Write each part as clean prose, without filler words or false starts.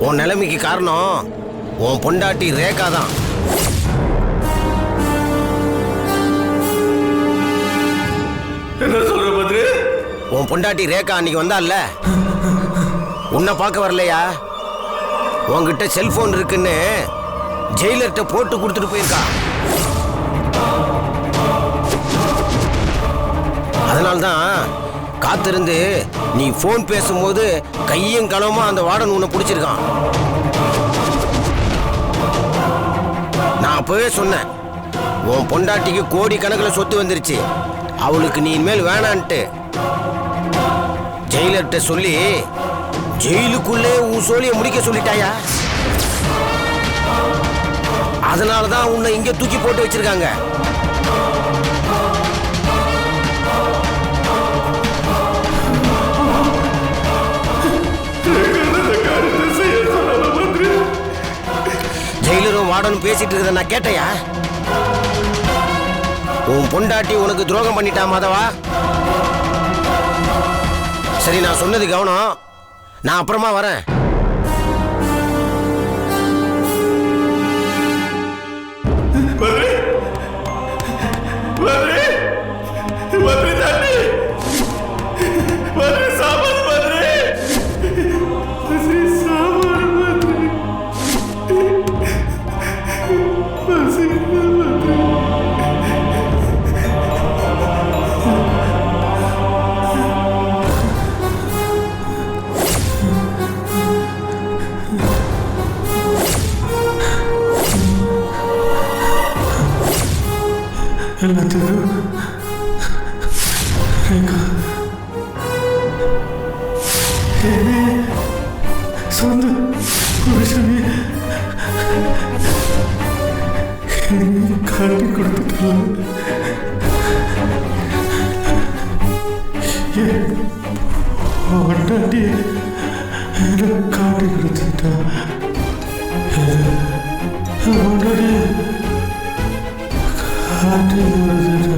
உன் நிலைமைக்கு காரணம் உன் பொண்டாட்டி ரேகா தான். என்ன சொல்ற பத்ரி? உன் பொண்டாட்டி ரேகா அன்னைக்கு வந்தால, உன்னை பார்க்க வரலையா? உன்கிட்ட செல்போன் இருக்குன்னு ஜெயிலர்கிட்ட போட்டு கொடுத்துட்டு போயிருக்கா. அதனால்தான் காத்திருந்து நீ போன் பேசும்போது கையும் களவுமா அந்த வார்டன் உன்னை பிடிச்சிருக்கான். நான் அப்பவே சொன்னேன், உன் பொண்டாட்டிக்கு கோடி கணக்கில் சொத்து வந்துருச்சு, அவளுக்கு நீ இனிமேல் வேணான்ட்டு. ஜெயிலர்கிட்ட சொல்லி ஜெயிலுக்குள்ளே உன் சோழியை முடிக்க சொல்லிட்டாயா? அதனாலதான் உன்னை இங்க தூக்கி போட்டு வச்சிருக்காங்க. ஜெயிலரும் வார்டனும் பேசிட்டு இருக்கிறத நான் கேட்டையா? உன் பொண்டாட்டி உனக்கு துரோகம் பண்ணிட்டா மாதவா? சரி, நான் சொன்னது கவனம். நான் அப்புறமா வரேன். எல்லாத்துக்கும் சொந்த புருஷனே காட்டி கொடுத்துட்டாங்க. பொண்டாட்டி காட்டி கொடுத்துட்டா. பொண்டாட்டி காட்டி கொடுத்துட்டா.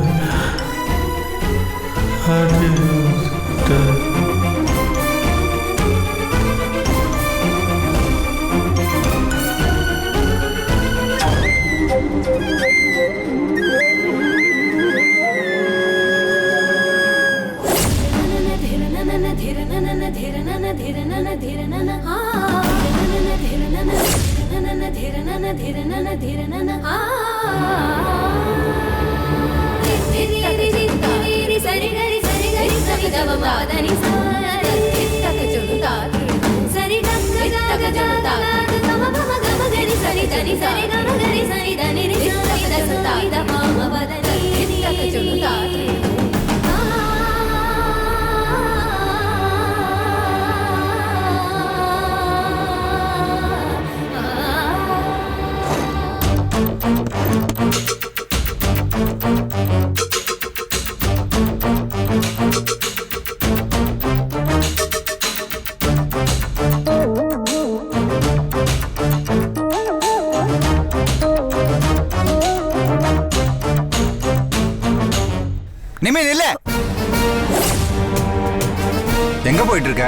எங்க போயிட்டு இருக்க?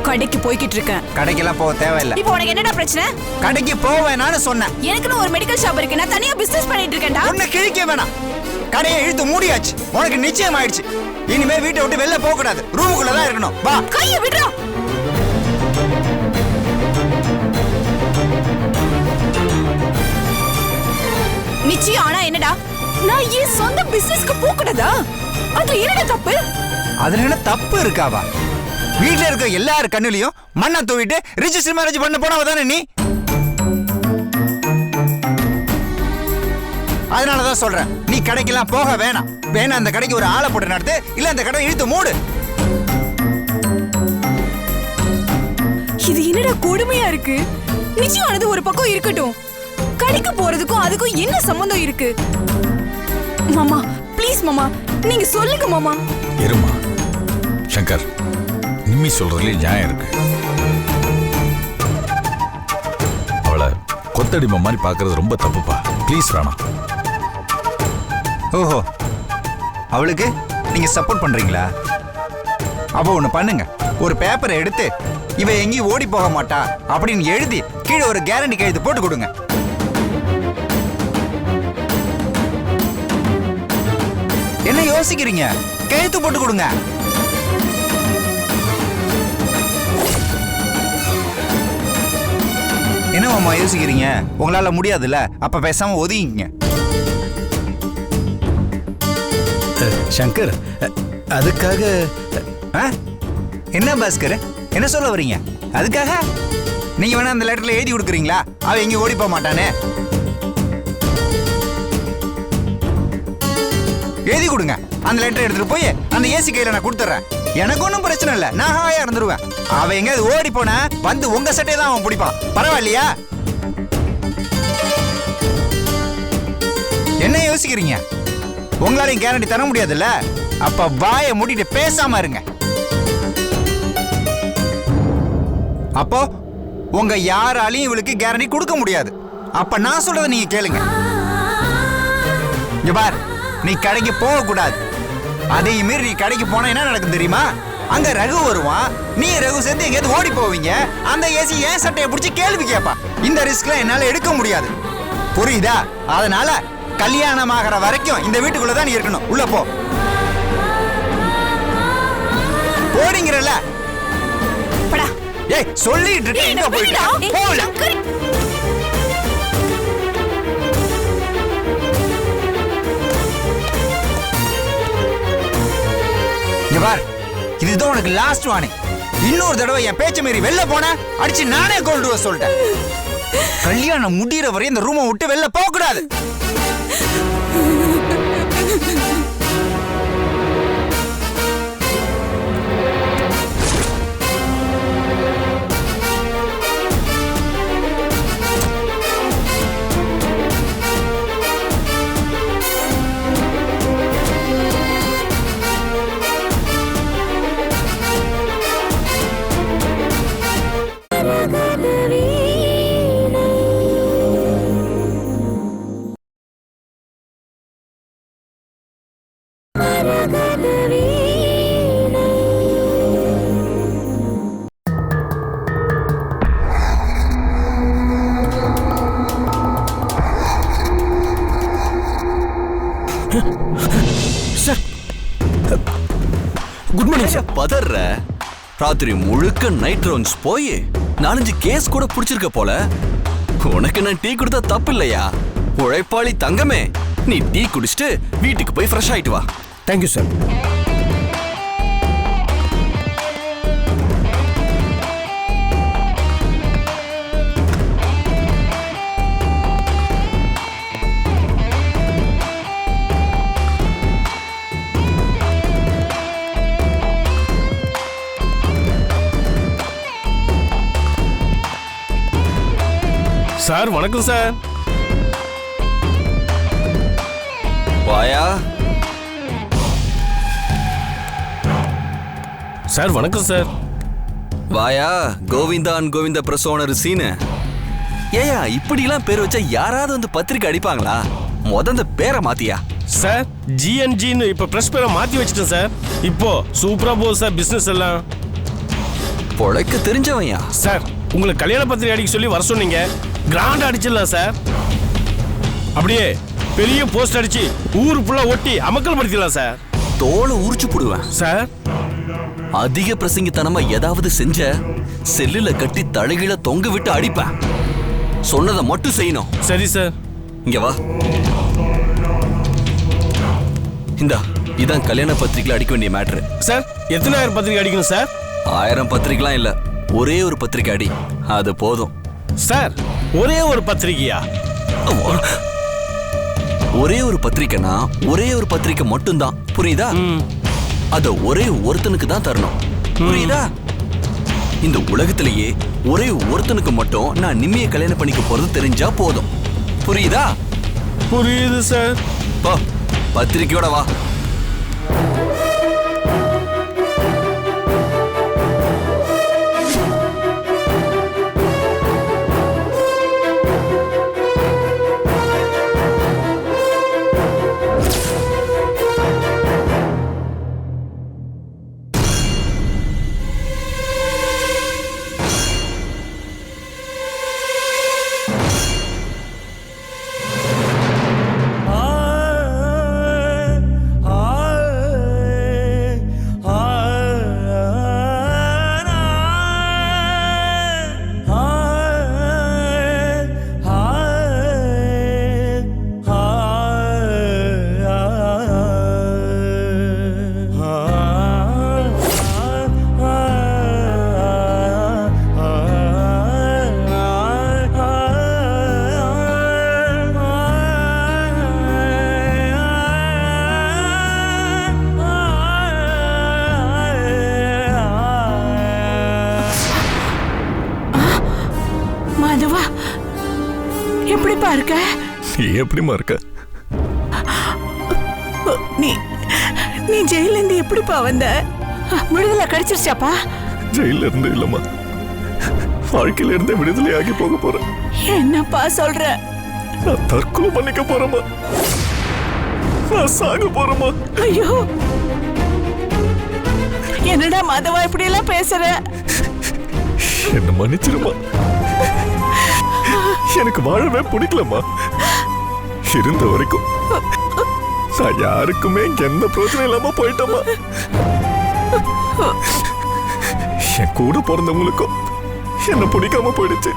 கடைக்கு போய்கிட்டு இருக்கேன். கடைக்கெல்லாம் போக தேவையில்லை. இப்போ உனக்கு என்னடா பிரச்சனை? கடைக்கு போவேனான்னு சொன்னேன். எனக்குன்னு ஒரு மெடிக்கல் ஷாப் இருக்கு, நான் தனியா பிசினஸ் பண்ணிட்டு இருக்கேன்டா. உன்னை கிழிக்க வேணாம். கடையை இழுத்து மூடியாச்சு. உனக்கு நிச்சயம் ஆயிடுச்சு. இனிமே வீட்டை விட்டு வெளில போக கூடாது, ரூமுக்குள்ள தான் இருக்கணும். வா. கையை விடுறா. நிச்சயம் ஆனா என்னடா? நான் ஏன் சொந்த பிசினஸ்க்கு போக கூடாதா? அது என்னடா தப்பு? அதுல என்ன தப்பு இருக்காவா? வீட்டுல இருக்க எல்லாரு கண்ணுலயும் மண்ணை தூவிட்டு ரிஜிஸ்டர் மேரேஜ் பண்ண போனவ தானே நீ. அதனாலதான் சொல்றேன், நீ கடைக்கெல்லாம் போக வேணாம். வேணா அந்த கடைக்கு ஒரு ஆளை போட்டு நடத்து, இல்ல அந்த கடை இழுத்து மூடு. இது என்னடா கொடுமையா இருக்கு? நிச்சயமானது ஒரு பக்கம் இருக்கட்டும், கடைக்கு போறதுக்கும் அதுக்கும் என்ன சம்பந்தம் இருக்கு? மாமா ப்ளீஸ் மாமா, நீங்க சொல்லுங்க மாமா. இருமா சங்கர், நிம்மி சொல்றதுல நியாயம் இருக்கு. அவளை கொத்தடிமை மாதிரி பாக்குறது ரொம்ப தப்புப்பா. ப்ளீஸ் வேணாம். ஓஹோ, அவளுக்கு நீங்க சப்போர்ட் பண்றீங்களா? அப்போ ஒண்ணு பண்ணுங்க, ஒரு பேப்பரை எடுத்து இவ எங்கேயும் ஓடி போக மாட்டா அப்படின்னு எழுதி கீழே ஒரு கேரண்டி கையெழுத்து போட்டு கொடுங்க. என்ன யோசிக்கிறீங்க? கையெழுத்து போட்டு கொடுங்க. என்னவாம்மா யோசிக்கிறீங்க? உங்களால முடியாதுல்ல, அப்ப பேசாம ஒதுங்கிங்க. சங்கர், அதுக்காக என்ன பாஸ்கர், என்ன சொல்ல வரீங்க? அதுக்காக நீங்க வேணா அந்த லெட்டர்ல எழுதி கொடுக்குறீங்களா அவ எங்கேயும் ஓடி போக மாட்டானே? எழுதி கொடுங்க. அந்த லெட்டர் எடுத்துட்டு போய் அந்த ஏசி கையில நான் கொடுத்துறேன். எனக்கு ஒன்றும் பிரச்சனை இல்லை, நான் ஹாயா இருந்துருவேன். அவன் எங்கேயாவது ஓடி போனா வந்து உங்க சட்டையை தான் அவன் பிடிப்பான். பரவாயில்லையா? என்ன யோசிக்கிறீங்க? உங்களாலையும் கேரண்டி தர முடியாதுல்ல, அப்ப வாயை மூடிட்டு பேசாம இருங்க. அப்போ உங்க யாராலையும் இவளுக்கு கேரண்டி கொடுக்க முடியாது. அப்ப நான் சொல்றதை நீங்க கேளுங்க. இங்க பார், நீ கடைக்கு போக கூடாது. அதே மீறி நீ கடைக்கு போனா என்ன நடக்கும் தெரியுமா? அங்க ரகு வருவான், நீ ரகு சேர்ந்து எங்கேயாவது ஓடி போவீங்க. அந்த ஏசி ஏன் சட்டையை பிடிச்சி கேள்வி கேட்பா. இந்த ரிஸ்க்லாம் என்னால எடுக்க முடியாது, புரியுதா? அதனால கல்யாணம் ஆகிற வரைக்கும் இந்த வீட்டுக்குள்ளதான் நீ இருக்கணும். உள்ள போ. போறீங்கறல? படா. ஏய், சொல்லிட்டு இருக்க, எங்க போயிட்ட? போல. இங்க பார், இதுதான் உனக்கு லாஸ்ட் வார்னிங். இன்னொரு தடவை என் பேச்ச மீறி வெளில போன அடிச்சு நானே கொண்டு வர சொல்லிட்டேன். கல்யாணம் முடிகிற வரை இந்த ரூமை விட்டு வெளில போக கூடாது. Good morning sir. பதற ராத்திரி முழுக்க நைட் ரவுண்ட்ஸ் போய் 4-5 கேஸ் கூட பிடிச்சிருக்க போல. உனக்கு நான் டீ கொடுத்தா தப்பு இல்லையா? உழைப்பாளி தங்கமே, நீ டீ குடிச்சிட்டு வீட்டுக்கு போய் ஃப்ரெஷ் ஆயிட்டு வா. Thank you sir. சார் வணக்கம் சார். வாயா. சார் வணக்கம் சார். வாயா. கோவிந்தா அண்ட் கோவிந்த பிரசோனர் சீனு. ஏயா இப்படிலாம் பேர் வச்சா யாராவது வந்து பத்திரிக்கை அடிப்பாங்களா? அந்த பேரை மாத்தியா? சார் ஜிஎன்ஜின்னு இப்ப பிரஸ் பேரை மாத்தி வச்சிட்டேன் சார். இப்போ சூப்பரா போகுது சார் பிசினஸ் எல்லாம். பொழைக்க தெரிஞ்சவன்யா. சார் உங்களுக்கு கல்யாண பத்திரிக்கை அடிக்க சொல்லி வர சொன்னீங்க, கிராண்ட் அடிச்சிடலாம் சார். அப்படியே பெரிய போஸ்ட் அடிச்சு ஊரு ஃபுல்லா ஒட்டி அமக்கல் படுத்திடலாம் சார். தோலை உரிச்சு போடுவேன் சார். அதிக பிரசங்கித்தனமா ஏதாவது செஞ்ச செல்லுல கட்டி தலைகீழ தொங்க விட்டு அடிப்பேன். சொன்னதை மட்டும் செய்யணும். சரி சார். இங்க வா. இதான் கல்யாண பத்திரிக்கையில அடிக்க வேண்டிய மேட்ரு. சார் எத்தனை ஆயிரம் பத்திரிக்கை அடிக்கணும் சார்? 1000 பத்திரிக்கைலாம் இல்ல, ஒரே ஒரு பத்திரிக்கை அடி, அது போதும். சார் ஒரே ஒரு பத்திரிக்கையா? ஒரே ஒரு பத்திரிக்கைனா ஒரே ஒரு பத்திரிக்கை மட்டும்தான், புரியுதா? அத ஒரே ஒருத்தனுக்கு தான் தரணும், புரியுதா? இந்த உலகத்திலேயே ஒரே ஒருத்தனுக்கு மட்டும் நான் நிம்மிய கல்யாணம் பண்ணிக்க போறது தெரிஞ்சா போதும், புரியுதா? புரியுது சார். போ, பத்திரிக்கையோட வா. எப்படிமா இருக்க? நீ நீ ஜெயில இருந்து எப்படிப்பா வந்த? விடுதலை கிடைச்சிருச்சாப்பா? ஜெயில இருந்து இல்லம்மா, வாழ்க்கையில இருந்து விடுதலையாகி போக போறேன். என்னப்பா சொல்ற? நான் தற்கொலை பண்ணிக்க போறேம்மா. நான் சாக போறேம்மா. ஐயோ, என்னடா மாதவா இப்படி எல்லாம் பேசுற? என்ன மன்னிச்சிருமா. எனக்கு வாழவே பிடிக்கலம்மா. இருந்த வரைக்கும் நான் யாருக்குமே எந்த பிரச்சனை இல்லாம போயிட்டோமா. என் கூட பிறந்தவங்களுக்கும் என்ன பிடிக்காம போயிடுச்சு.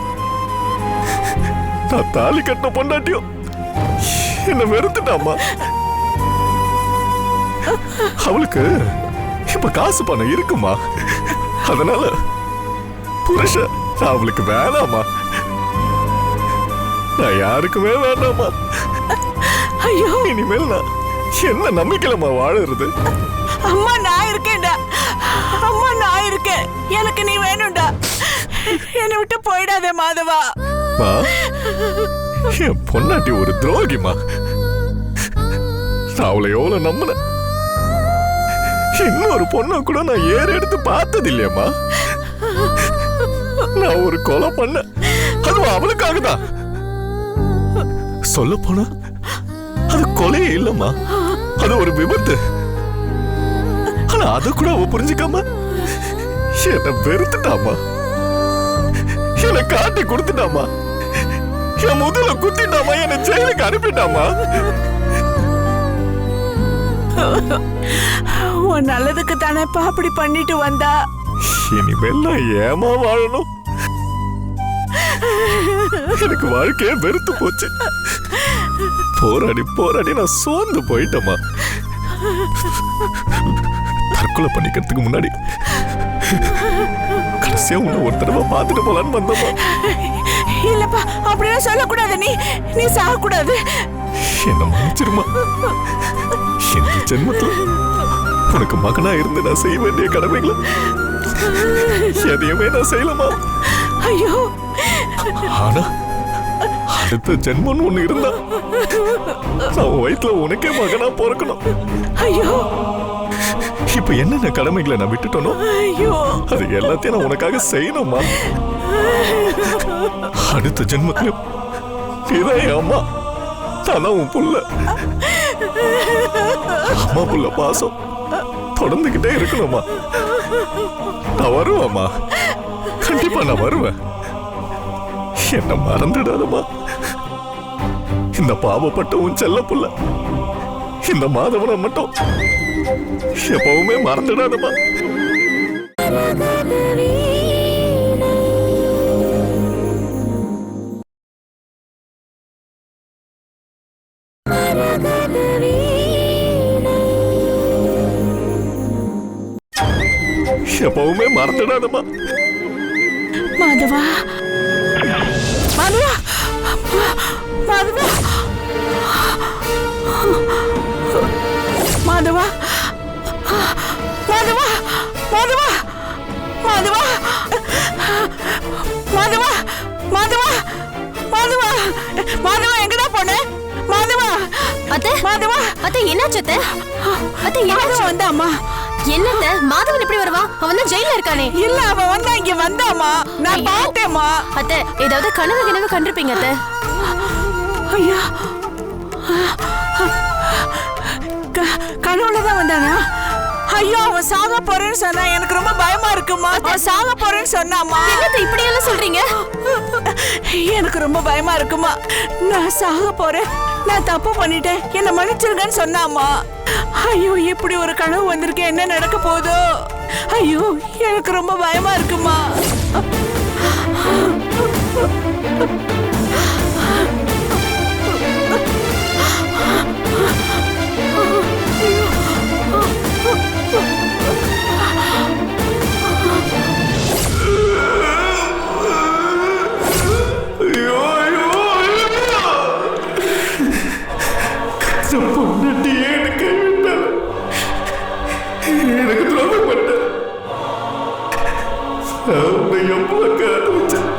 நான் தாலி கட்டின பொண்டாட்டியும் என்ன வெறுத்துட்டாமா. அவளுக்கு இப்ப காசு பணம் இருக்குமா, அதனால புருஷன் அவளுக்கு வேணாமா. நான் யாருக்குமே வேண்டாமா. ஐயோ, இனிமேல் நான் என்ன நம்பிக்கையிலமா வாழறது? அம்மா நான் இருக்கேன்டா. அம்மா நான் இருக்கேன். எனக்கு நீ வேணும்டா. என்னை விட்டு போயிடாதே மாதவா. மா, என் பொண்டாட்டி ஒரு துரோகிமா. நான் அவளை எவ்வளவு நம்பினேன். இன்னொரு பொண்ணை கூட நான் ஏறு எடுத்து பார்த்தது இல்லையம்மா. நான் ஒரு கொலை பண்ண, அதுவும் அவளுக்காக தான். சொல்ல போனா அது கொலையே இல்லம்மா, அது ஒரு விபத்து. ஆனா அது கூட அவ புரிஞ்சுக்காம என்ன வெறுத்துட்டாமா. என்ன காட்டி கொடுத்துட்டாமா. என் முதல்ல குத்திட்டாமா. என்ன ஜெயிலுக்கு அனுப்பிட்டாமா. உன் நல்லதுக்கு தானேப்பா அப்படி பண்ணிட்டு வந்தா. இனிமேல் நான் ஏமா வாழணும்? எனக்கு வாழ்க்கையே வெறுத்து போச்சு. போராடி போராடி நான் சோர்ந்து போயிட்டேமா. தற்கொலை பண்ணிக்கிறதுக்கு முன்னாடி கடைசியா உன்னை ஒரு தடவை பார்த்துட்டு போலான்னு வந்தோமா. இல்லப்பா, அப்படிலாம் சொல்லக்கூடாது. நீ சாகக்கூடாது. என்ன மன்னிச்சிருமா. இந்த ஜென்மத்துல உனக்கு மகனா இருந்து நான் செய்ய வேண்டிய கடமைகளை எதையுமே நான் செய்யலமா. ஐயோ, ஆனா அடுத்த ஜென்மம்னு ஒண்ணு இருந்தா நான் வயிற்றுல உனக்கே மகனா பிறக்கணும். ஐயோ, இப்ப என்னென்ன கடமைகளை நான் விட்டுட்டனோ ஐயோ, அது எல்லாத்தையும் நான் உனக்காக செய்யணுமா. அடுத்த ஜென்மத்திலும் இதான் என் அம்மா, நான் உன் புள்ள. அம்மா புள்ள பாசம் தொடர்ந்துகிட்டே இருக்கணுமா. நான் வருவேம்மா, கண்டிப்பா நான் வருவேன். என்ன மறந்துடாதம்மா. இந்த பாவப்பட்ட உன் செல்ல புள்ள இந்த மாதவனை மட்டும் எப்பவுமே மறந்துடாதம்மா. எப்பவுமே மறந்துடாதம்மா. மாதவா, மாதவா, மாதவா, மாதவா, மாதவா, மாதவா, மாதவா, மாதவா, மாதவா, மாதவா, மாதவா, எங்கடா போன? மாதவா, அத்தை, மாதவா, அத்தை என்னாச்சு அத்தை? அத்தை மாதவா என்னாச்சு? வந்தாமா? என்னத்த மாதவன் எப்படி வருவான்? அவன் தான் ஜெயில இருக்கானே. இல்ல, அவன் வந்தா இங்க வந்தாமா, நான் பார்த்தேமா. அத்தை, ஏதாவது கனவு கண்டிருப்பீங்க அத்தை. ஐயா, கனவுலதான் வந்தானா? ஐயோ, அவன் சாக போறேன்னு சொன்னா. எனக்கு ரொம்ப பயமா இருக்குமா. அவன் சாக போறேன்னு சொன்னாமா. என்னத்த இப்படி எல்லாம் சொல்றீங்க? எனக்கு ரொம்ப பயமா இருக்குமா. நான் சாக போறேன், நான் தப்பு பண்ணிட்டேன், என்ன மன்னிச்சிருங்கன்னு சொன்னாமா. ஐயோ, இப்படி ஒரு கனவு வந்திருக்கேன், என்ன நடக்க போதோ. ஐயோ, எனக்கு ரொம்ப பயமா இருக்குமா. பொண்டாட்டியே எனக்கு கைவிட்டாள். எனக்கு துரோகம் பண்ண. உன்னை எவ்வளவு காதலிச்சேன்.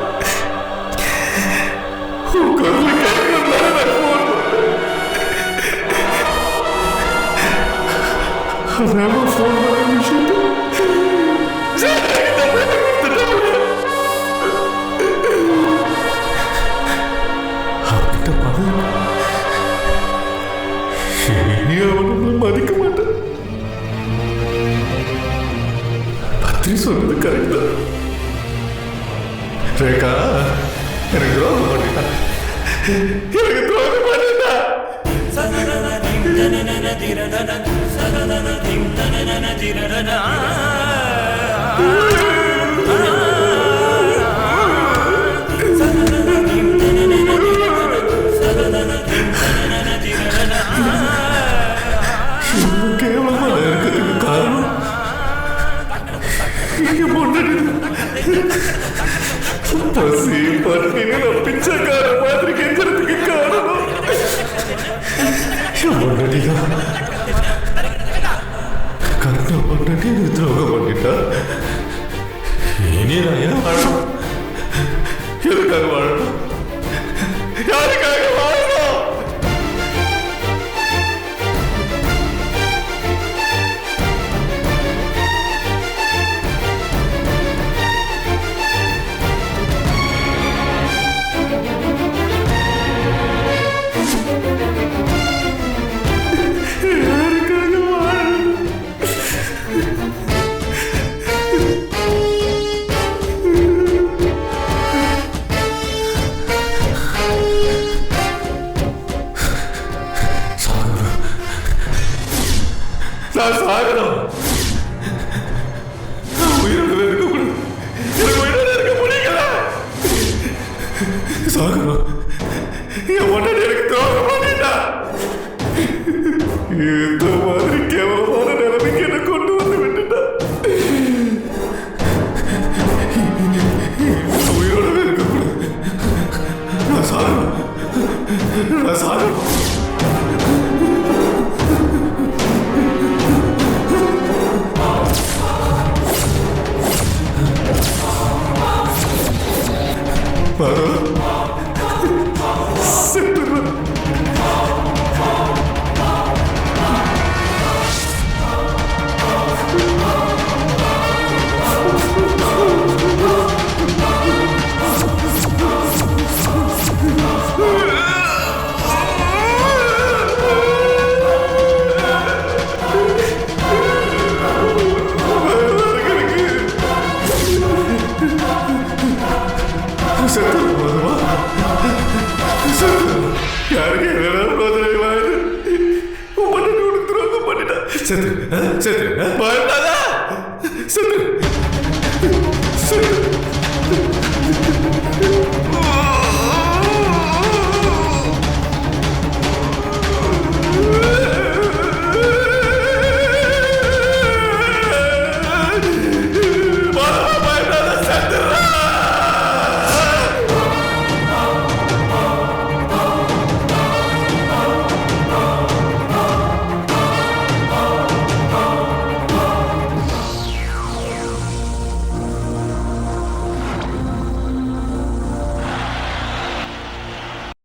உன் குரலை கேட்கறதுனால நான் போனேன். அதான் ஃபோன் பண்ண விஷயத்தை அவன்கிட்ட பணம் இனி அவனை மதிக்க மாட்டேன். பத்ரி சொன்னது கரெக்ட் தான். ரேகா எனக்கு துரோகம் பண்ணிட்டா, எனக்கு துரோகம் பண்ணிட்டா. கேவலமா இருக்கிறதுக்கு காரணம் இங்க பொண்ணு பசி பட்டினி பிச்சைக்கார மாதிரி கெஞ்சறதுக்கு காரணம் பொண்ணடியா கரெக்டா பொண்ணடி துரோகம் பண்ணிட்டா. இனி நான் ஏன் வாழணும்? எதுக்காக வாழணும்? யாருக்காக வாழணும்? நான் சாகணும். உயிரோட இருக்கக்கூடாது. எனக்கு உயிரோட இருக்க முடியல. சாகணும். என் உடனே எனக்கு துரோகம் பண்ணிட்டா. இந்த மாதிரி கேவலமான நிலைமைக்கு என்ன கொண்டு வந்து விட்டுட்டா. உயிரோடவே இருக்கக்கூடாது. நான் சாகணும். நான் சாகணும். செத்து